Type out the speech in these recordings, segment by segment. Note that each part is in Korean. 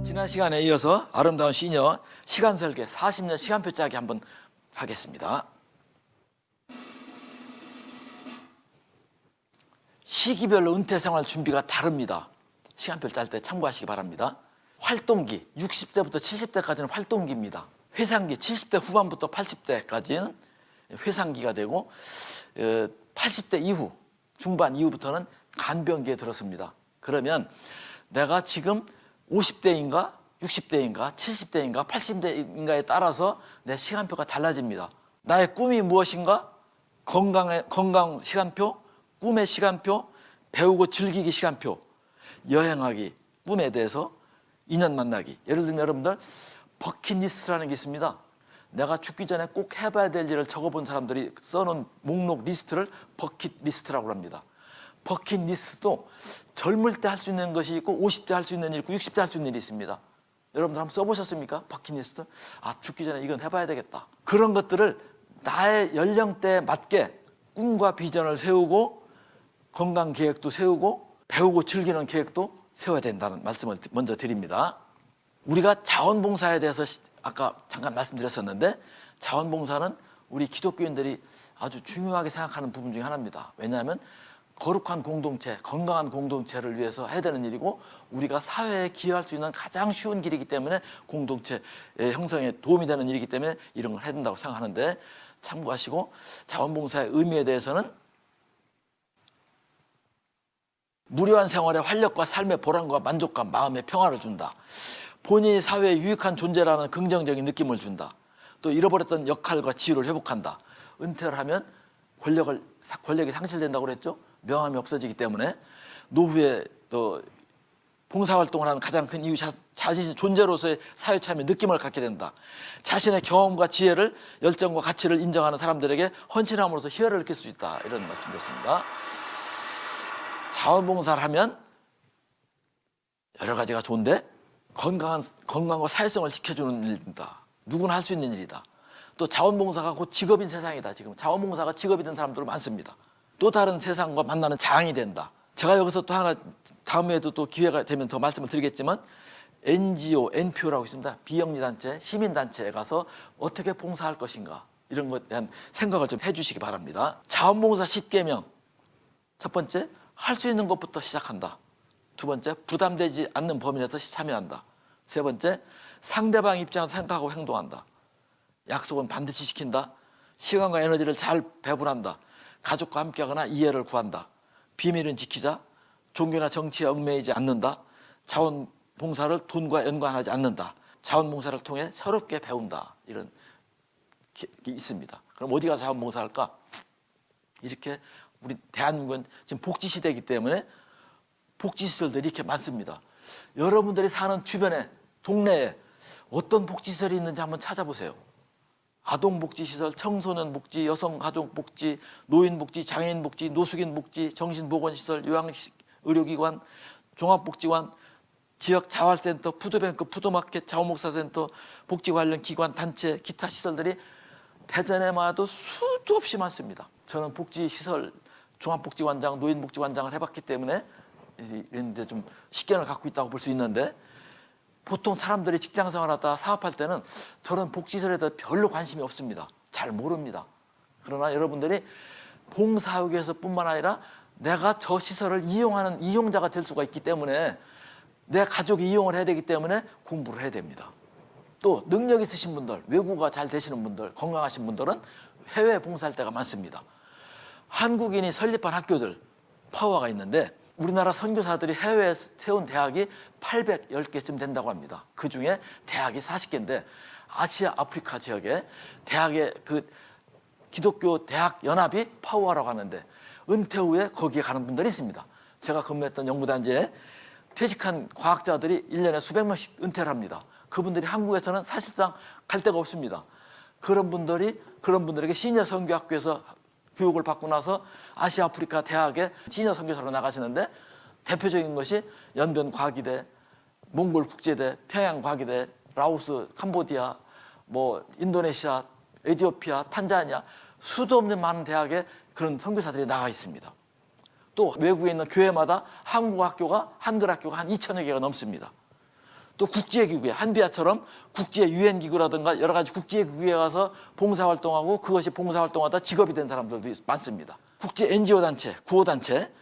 지난 시간에 이어서 아름다운 시녀 시간 설계 40년 시간표 짜기 한번 하겠습니다. 시기별로 은퇴 생활 준비가 다릅니다. 시간표 짤 때 참고하시기 바랍니다. 활동기 60대부터 70대까지는 활동기입니다. 회상기 70대 후반부터 80대까지는 회상기가 되고 80대 이후 중반 이후부터는 간병기에 들었습니다. 그러면 내가 지금 50대인가 60대인가 70대인가 80대인가에 따라서 내 시간표가 달라집니다. 나의 꿈이 무엇인가? 건강 시간표, 꿈의 시간표, 배우고 즐기기 시간표, 여행하기, 꿈에 대해서 인연 만나기. 예를 들면 여러분들 버킷리스트라는 게 있습니다. 내가 죽기 전에 꼭 해봐야 될 일을 적어본 사람들이 써놓은 목록 리스트를 버킷리스트라고 합니다. 버킷리스트도 젊을 때 할 수 있는 것이 있고 50대 할 수 있는 일 있고 60대 할 수 있는 일이 있습니다. 여러분들 한번 써보셨습니까? 버킷리스트? 아, 죽기 전에 이건 해봐야 되겠다. 그런 것들을 나의 연령대에 맞게 꿈과 비전을 세우고 건강 계획도 세우고 배우고 즐기는 계획도 세워야 된다는 말씀을 먼저 드립니다. 우리가 자원봉사에 대해서 아까 잠깐 말씀드렸었는데 자원봉사는 우리 기독교인들이 아주 중요하게 생각하는 부분 중에 하나입니다. 왜냐하면 거룩한 공동체, 건강한 공동체를 위해서 해야 되는 일이고 우리가 사회에 기여할 수 있는 가장 쉬운 길이기 때문에 공동체 형성에 도움이 되는 일이기 때문에 이런 걸 해야 된다고 생각하는데 참고하시고 자원봉사의 의미에 대해서는 무료한 생활의 활력과 삶의 보람과 만족감, 마음의 평화를 준다. 본인이 사회에 유익한 존재라는 긍정적인 느낌을 준다. 또 잃어버렸던 역할과 지위를 회복한다. 은퇴를 하면 권력이 상실된다고 그랬죠. 명함이 없어지기 때문에 노후에 또 봉사활동을 하는 가장 큰 이유 자신의 존재로서의 사회 참여 느낌을 갖게 된다. 자신의 경험과 지혜를 열정과 가치를 인정하는 사람들에게 헌신함으로써 희열을 느낄 수 있다. 이런 말씀드렸습니다. 자원봉사를 하면 여러 가지가 좋은데 건강과 사회성을 지켜주는 일이다. 누구나 할 수 있는 일이다. 또 자원봉사가 곧 직업인 세상이다. 지금 자원봉사가 직업이 된 사람들 많습니다. 또 다른 세상과 만나는 장이 된다. 제가 여기서 또 하나 다음 회에도 또 기회가 되면 더 말씀을 드리겠지만 NGO, NPO라고 있습니다. 비영리단체, 시민단체에 가서 어떻게 봉사할 것인가 이런 것에 대한 생각을 좀 해주시기 바랍니다. 자원봉사 10계명 첫 번째, 할 수 있는 것부터 시작한다. 두 번째, 부담되지 않는 범위 내에서 참여한다. 세 번째, 상대방 입장을 생각하고 행동한다. 약속은 반드시 지킨다. 시간과 에너지를 잘 배분한다. 가족과 함께하거나 이해를 구한다. 비밀은 지키자. 종교나 정치에 얽매이지 않는다. 자원봉사를 돈과 연관하지 않는다. 자원봉사를 통해 새롭게 배운다. 이런 게 있습니다. 그럼 어디가 자원봉사할까? 이렇게 우리 대한민국은 지금 복지시대이기 때문에 복지시설들이 이렇게 많습니다. 여러분들이 사는 주변에 동네에 어떤 복지시설이 있는지 한번 찾아보세요. 아동복지시설, 청소년복지, 여성가족복지, 노인복지, 장애인복지, 노숙인복지, 정신보건시설, 요양의료기관, 종합복지관, 지역자활센터, 푸드뱅크, 푸드마켓, 자원봉사센터, 복지 관련 기관, 단체, 기타 시설들이 대전에마도 수도 없이 많습니다. 저는 복지시설, 종합복지관장, 노인복지관장을 해봤기 때문에 이런데 좀 식견을 갖고 있다고 볼 수 있는데 보통 사람들이 직장생활하다 사업할 때는 저런 복지시설에 대해 별로 관심이 없습니다. 잘 모릅니다. 그러나 여러분들이 봉사하기 위해서뿐만 아니라 내가 저 시설을 이용하는 이용자가 될 수가 있기 때문에 내 가족이 이용을 해야 되기 때문에 공부를 해야 됩니다. 또 능력 있으신 분들, 외국어가 잘 되시는 분들, 건강하신 분들은 해외 봉사할 때가 많습니다. 한국인이 설립한 학교들 파워가 있는데 우리나라 선교사들이 해외에 세운 대학이 810개쯤 된다고 합니다. 그중에 대학이 40개인데 아시아, 아프리카 지역에 대학의 그 기독교 대학 연합이 파워라고 하는데 은퇴 후에 거기에 가는 분들이 있습니다. 제가 근무했던 연구단지에 퇴직한 과학자들이 1년에 수백 명씩 은퇴를 합니다. 그분들이 한국에서는 사실상 갈 데가 없습니다. 그런 분들에게 시니어 선교학교에서 교육을 받고 나서 아시아 아프리카 대학에 시니어 선교사로 나가시는데 대표적인 것이 연변 과기대, 몽골 국제대, 평양 과기대, 라오스, 캄보디아, 뭐 인도네시아, 에티오피아, 탄자니아 수도 없는 많은 대학에 그런 선교사들이 나가 있습니다. 또 외국에 있는 교회마다 한국 학교가 한글 학교가 한 2천여 개가 넘습니다. 또 국제기구에 한비아처럼 국제 유엔 기구라든가 여러 가지 국제기구에 가서 봉사활동하고 그것이 봉사활동하다 직업이 된 사람들도 많습니다. 국제 NGO 단체, 구호단체,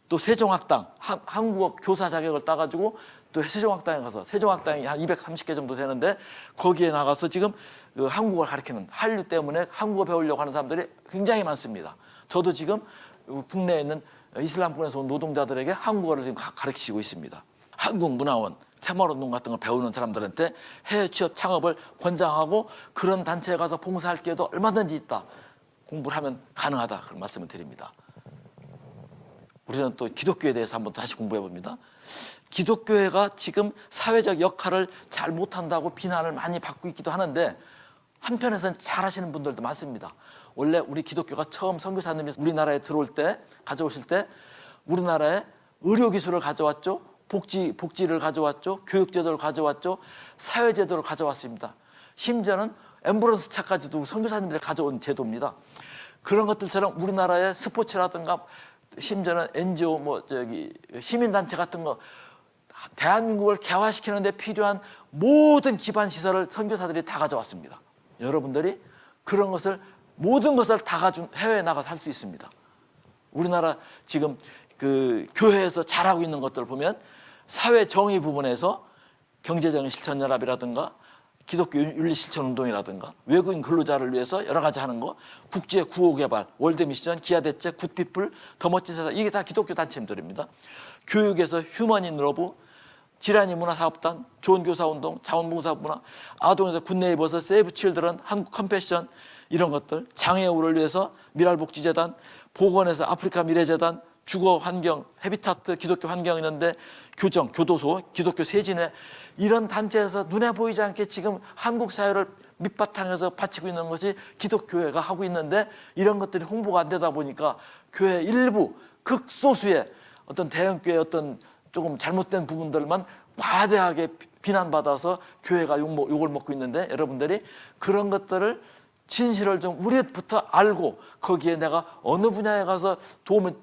또 세종학당, 한국어 교사 자격을 따가지고 또 세종학당에 가서 세종학당이 한 230개 정도 되는데 거기에 나가서 지금 그 한국어를 가르치는 한류 때문에 한국어 배우려고 하는 사람들이 굉장히 많습니다. 저도 지금 국내에 있는 이슬람권에서 온 노동자들에게 한국어를 지금 가르치고 있습니다. 한국문화원, 새마을운동 같은 거 배우는 사람들한테 해외 취업 창업을 권장하고 그런 단체에 가서 봉사할 기회도 얼마든지 있다. 공부를 하면 가능하다. 그런 말씀을 드립니다. 우리는 또 기독교에 대해서 한번 다시 공부해 봅니다. 기독교회가 지금 사회적 역할을 잘 못한다고 비난을 많이 받고 있기도 하는데 한편에서는 잘하시는 분들도 많습니다. 원래 우리 기독교가 처음 선교사님이 우리나라에 들어올 때 가져오실 때 우리나라에 의료기술을 가져왔죠. 복지를 가져왔죠. 교육제도를 가져왔죠. 사회제도를 가져왔습니다. 심지어는 앰뷸런스 차까지도 선교사님들이 가져온 제도입니다. 그런 것들처럼 우리나라의 스포츠라든가 심지어는 NGO 시민단체 같은 거 대한민국을 개화시키는 데 필요한 모든 기반 시설을 선교사들이 다 가져왔습니다. 여러분들이 그런 것을 모든 것을 다 가진 해외에 나가서 할 수 있습니다. 우리나라 지금 그 교회에서 잘하고 있는 것들 보면 사회 정의 부분에서 경제적인 실천연합이라든가 기독교 윤리실천운동이라든가 외국인 근로자를 위해서 여러 가지 하는 거, 국제 구호개발, 월드미션, 기아대책, 굿피플, 더 멋진 세상 이게 다 기독교 단체들입니다. 교육에서 휴머닌 러브, 지라니 문화사업단, 좋은교사운동, 자원봉사문화, 아동에서 굿네이버스, 세이브 칠드런, 한국 컴패션 이런 것들, 장애우를 위해서 미랄복지재단, 보건에서 아프리카 미래재단, 주거환경, 헤비타트, 기독교 환경 있는데 교정, 교도소, 기독교 세진회 이런 단체에서 눈에 보이지 않게 지금 한국 사회를 밑바탕에서 바치고 있는 것이 기독교회가 하고 있는데 이런 것들이 홍보가 안 되다 보니까 교회 일부 극소수의 어떤 대형교회 어떤 조금 잘못된 부분들만 과대하게 비난받아서 교회가 욕을 먹고 있는데 여러분들이 그런 것들을 진실을 좀 우리부터 알고 거기에 내가 어느 분야에 가서 도움을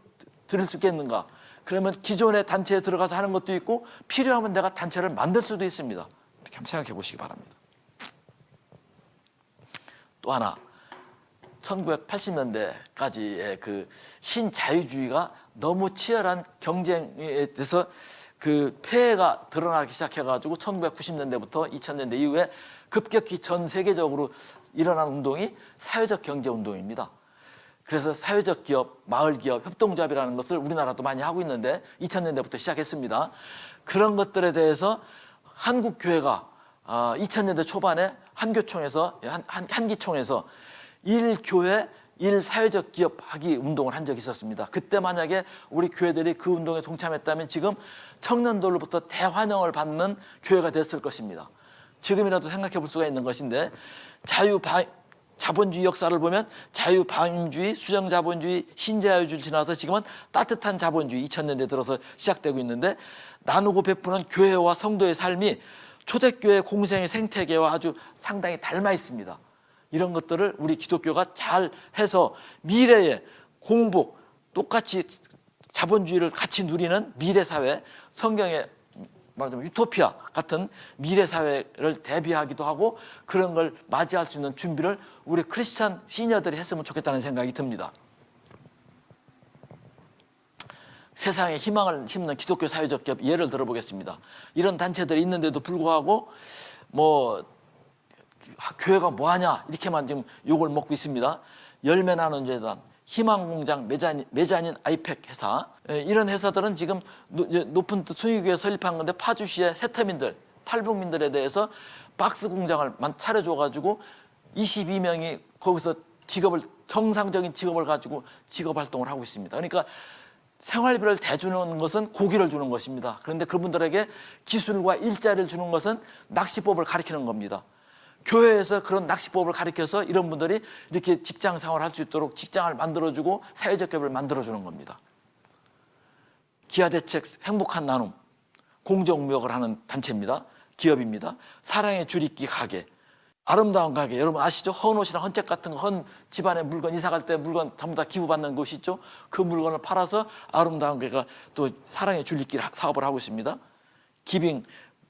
드릴 수 있겠는가. 그러면 기존의 단체에 들어가서 하는 것도 있고 필요하면 내가 단체를 만들 수도 있습니다. 이렇게 한번 생각해 보시기 바랍니다. 또 하나 1980년대까지의 그 신자유주의가 너무 치열한 경쟁에 대해서 그 폐해가 드러나기 시작해가지고 1990년대부터 2000년대 이후에 급격히 전 세계적으로 일어난 운동이 사회적 경제 운동입니다. 그래서 사회적 기업, 마을 기업, 협동조합이라는 것을 우리나라도 많이 하고 있는데 2000년대부터 시작했습니다. 그런 것들에 대해서 한국교회가 2000년대 초반에 한기총에서 1교회 1사회적 기업 하기 운동을 한 적이 있었습니다. 그때 만약에 우리 교회들이 그 운동에 동참했다면 지금 청년들로부터 대환영을 받는 교회가 됐을 것입니다. 지금이라도 생각해 볼 수가 있는 것인데 자본주의 역사를 보면 자유방임주의, 수정자본주의, 신자유주의를 지나서 지금은 따뜻한 자본주의 2000년대 들어서 시작되고 있는데 나누고 베푸는 교회와 성도의 삶이 초대교회 공생의 생태계와 아주 상당히 닮아 있습니다. 이런 것들을 우리 기독교가 잘 해서 미래에 공복, 똑같이 자본주의를 같이 누리는 미래사회, 성경의 말하자면 유토피아 같은 미래사회를 대비하기도 하고 그런 걸 맞이할 수 있는 준비를 우리 크리스찬 시니어들이 했으면 좋겠다는 생각이 듭니다. 세상에 희망을 심는 기독교 사회적 기업 예를 들어보겠습니다. 이런 단체들이 있는데도 불구하고 교회가 뭐하냐 이렇게만 지금 욕을 먹고 있습니다. 열매나눔재단, 희망공장, 메자닌 아이팩 회사 이런 회사들은 지금 높은 순위교에 설립한 건데 파주시의 세터민들, 탈북민들에 대해서 박스 공장을 차려줘가지고 22명이 거기서 정상적인 직업을 가지고 직업 활동을 하고 있습니다. 그러니까 생활비를 대주는 것은 고기를 주는 것입니다. 그런데 그분들에게 기술과 일자리를 주는 것은 낚시법을 가르치는 겁니다. 교회에서 그런 낚시법을 가르쳐서 이런 분들이 이렇게 직장 생활을 할 수 있도록 직장을 만들어주고 사회적 갭을 만들어주는 겁니다. 기아대책 행복한 나눔, 공정무역을 하는 단체입니다. 기업입니다. 사랑의 줄잇기 가게, 아름다운 가게, 여러분 아시죠? 헌 옷이나 헌책 같은 거, 헌 집안의 물건, 이사 갈 때 물건 전부 다 기부받는 곳이 있죠? 그 물건을 팔아서 아름다운 가게가 또 사랑의 줄잇기 사업을 하고 있습니다. 기빙,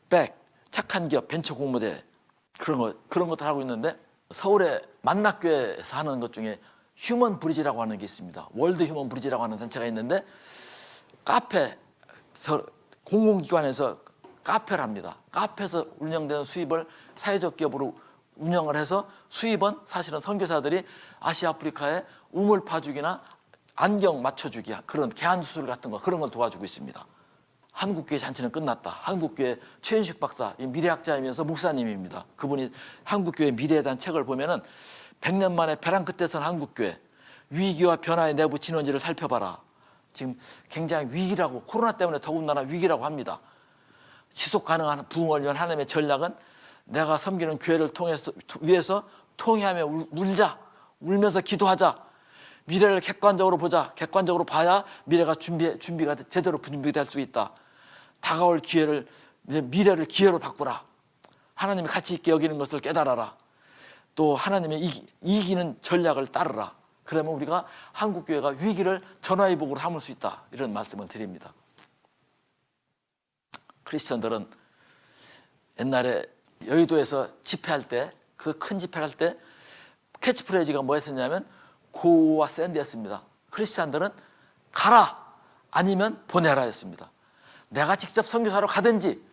백, 착한 기업, 벤처 공모대, 그런 것들 하고 있는데, 서울의 만낙교회에서 하는 것 중에 휴먼 브리지라고 하는 게 있습니다. 월드 휴먼 브리지라고 하는 단체가 있는데, 카페, 공공기관에서 카페를 합니다. 카페에서 운영되는 수입을 사회적 기업으로 운영을 해서 수입은 사실은 선교사들이 아시아 아프리카에 우물 파주기나 안경 맞춰주기, 그런 개안 수술 같은 거, 그런 걸 도와주고 있습니다. 한국교회 잔치는 끝났다. 한국교회 최윤식 박사, 미래학자이면서 목사님입니다. 그분이 한국교회 미래에 대한 책을 보면은 100년 만에 벼랑 끝에 선 한국교회, 위기와 변화의 내부 진원지를 살펴봐라. 지금 굉장히 위기라고, 코로나 때문에 더군다나 위기라고 합니다. 지속 가능한 부흥을 위한 하나님의 전략은 내가 섬기는 교회를 위해서 통회하며 울자, 울면서 기도하자, 미래를 객관적으로 보자. 객관적으로 봐야 미래가 준비가 제대로 준비될 수 있다. 다가올 기회를, 미래를 기회로 바꾸라. 하나님이 가치 있게 여기는 것을 깨달아라. 또 하나님의 이기는 전략을 따르라. 그러면 우리가 한국교회가 위기를 전화위복으로 삼을 수 있다. 이런 말씀을 드립니다. 크리스천들은 옛날에 여의도에서 집회할 때, 그 큰 집회를 할 때 캐치프레이즈가 뭐였었냐면 고와 샌드였습니다. 크리스천들은 가라, 아니면 보내라 였습니다. 내가 직접 선교사로 가든지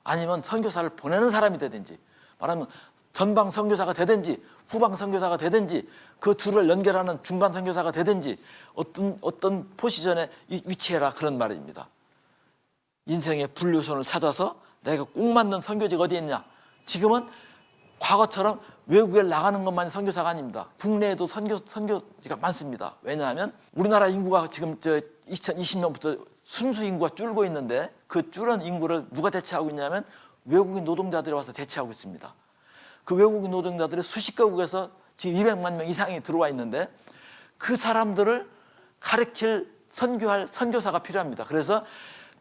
아니면 선교사를 보내는 사람이 되든지, 말하면 전방 선교사가 되든지 후방 선교사가 되든지 그 둘을 연결하는 중간 선교사가 되든지 어떤 포지션에 위치해라, 그런 말입니다. 인생의 분류선을 찾아서 내가 꼭 맞는 선교지가 어디 있냐. 지금은 과거처럼 외국에 나가는 것만이 선교사가 아닙니다. 국내에도 선교지가 많습니다. 왜냐하면 우리나라 인구가 지금 2020년부터 순수 인구가 줄고 있는데, 그 줄은 인구를 누가 대체하고 있냐면 외국인 노동자들이 와서 대체하고 있습니다. 그 외국인 노동자들이 수십 개국에서 지금 200만 명 이상이 들어와 있는데, 그 사람들을 가르칠 선교할 선교사가 필요합니다. 그래서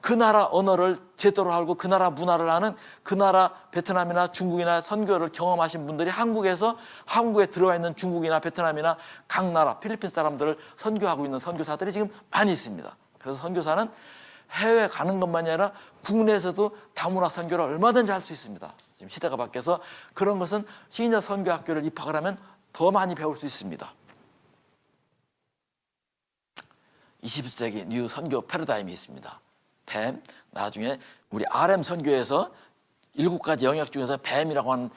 그 나라 언어를 제대로 알고 그 나라 문화를 아는, 그 나라 베트남이나 중국이나 선교를 경험하신 분들이 한국에 들어와 있는 중국이나 베트남이나 각 나라 필리핀 사람들을 선교하고 있는 선교사들이 지금 많이 있습니다. 그래서 선교사는 해외 가는 것만이 아니라 국내에서도 다문화 선교를 얼마든지 할 수 있습니다. 지금 시대가 바뀌어서 그런 것은 시니어 선교학교를 입학을 하면 더 많이 배울 수 있습니다. 21세기 뉴 선교 패러다임이 있습니다. 뱀, 나중에 우리 RM 선교에서 7가지 영역 중에서 뱀이라고 하는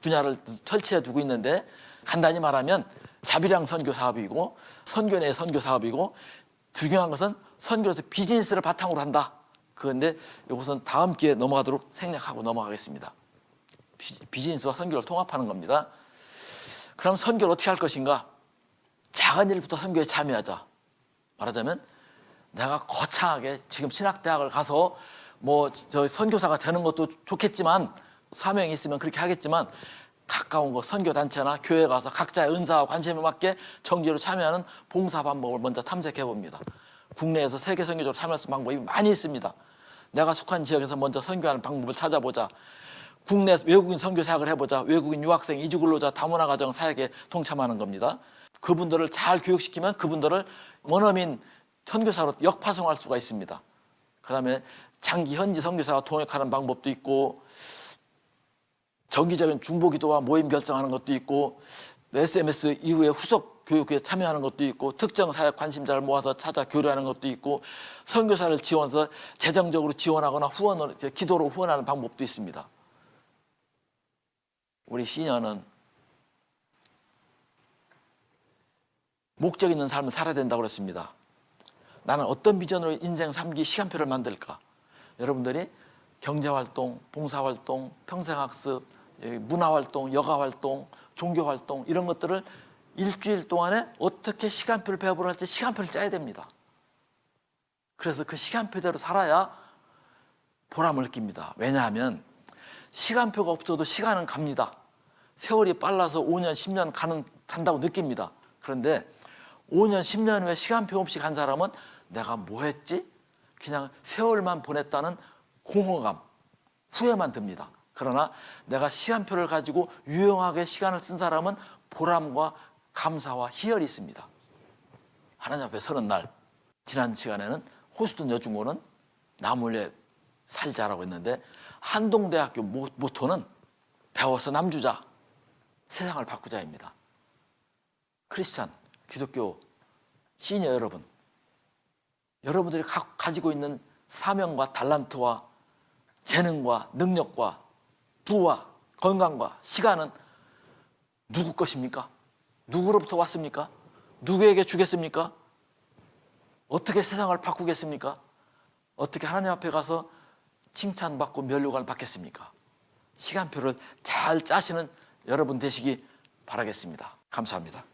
분야를 설치해 두고 있는데, 간단히 말하면 자비량 선교 사업이고 선교 내 선교 사업이고, 중요한 것은 선교에서 비즈니스를 바탕으로 한다. 그런데 이것은 다음 기회에 넘어가도록 생략하고 넘어가겠습니다. 비즈니스와 선교를 통합하는 겁니다. 그럼 선교를 어떻게 할 것인가? 작은 일부터 선교에 참여하자. 말하자면 내가 거창하게 지금 신학대학을 가서 선교사가 되는 것도 좋겠지만, 사명이 있으면 그렇게 하겠지만, 가까운 곳 선교단체나 교회 가서 각자의 은사와 관심에 맞게 정기로 참여하는 봉사 방법을 먼저 탐색해 봅니다. 국내에서 세계 선교적으로 참여할 수 있는 방법이 많이 있습니다. 내가 속한 지역에서 먼저 선교하는 방법을 찾아보자. 국내 외국인 선교 사역을 해보자. 외국인 유학생, 이주근로자, 다문화 가정 사역에 동참하는 겁니다. 그분들을 잘 교육시키면 그분들을 원어민 선교사로 역파송할 수가 있습니다. 그 다음에 장기 현지 선교사와 동역하는 방법도 있고, 정기적인 중보기도와 모임 결성하는 것도 있고, SMS 이후에 후속 교육에 참여하는 것도 있고, 특정 사역 관심자를 모아서 찾아 교류하는 것도 있고, 선교사를 지원해서 재정적으로 지원하거나 후원을, 기도로 후원하는 방법도 있습니다. 우리 시니어는 목적 있는 삶을 살아야 된다고 그랬습니다. 나는 어떤 비전으로 인생 3기 시간표를 만들까? 여러분들이 경제활동, 봉사활동, 평생학습, 문화활동, 여가활동, 종교활동, 이런 것들을 일주일 동안에 어떻게 시간표를 배워보려 할지 시간표를 짜야 됩니다. 그래서 그 시간표대로 살아야 보람을 느낍니다. 왜냐하면 시간표가 없어도 시간은 갑니다. 세월이 빨라서 5년, 10년 간다고 느낍니다. 그런데 5년, 10년 후에 시간표 없이 간 사람은 내가 뭐 했지? 그냥 세월만 보냈다는 공허감, 후회만 듭니다. 그러나 내가 시간표를 가지고 유용하게 시간을 쓴 사람은 보람과 감사와 희열이 있습니다. 하나님 앞에 서는 날, 지난 시간에는 호스턴 여중고는 나몰래 살자라고 했는데 한동대학교 모토는 배워서 남주자, 세상을 바꾸자입니다. 크리스찬, 기독교 시니어 여러분, 여러분들이 가지고 있는 사명과 달란트와 재능과 능력과 부와 건강과 시간은 누구 것입니까? 누구로부터 왔습니까? 누구에게 주겠습니까? 어떻게 세상을 바꾸겠습니까? 어떻게 하나님 앞에 가서 칭찬받고 면류관을 받겠습니까? 시간표를 잘 짜시는 여러분 되시기 바라겠습니다. 감사합니다.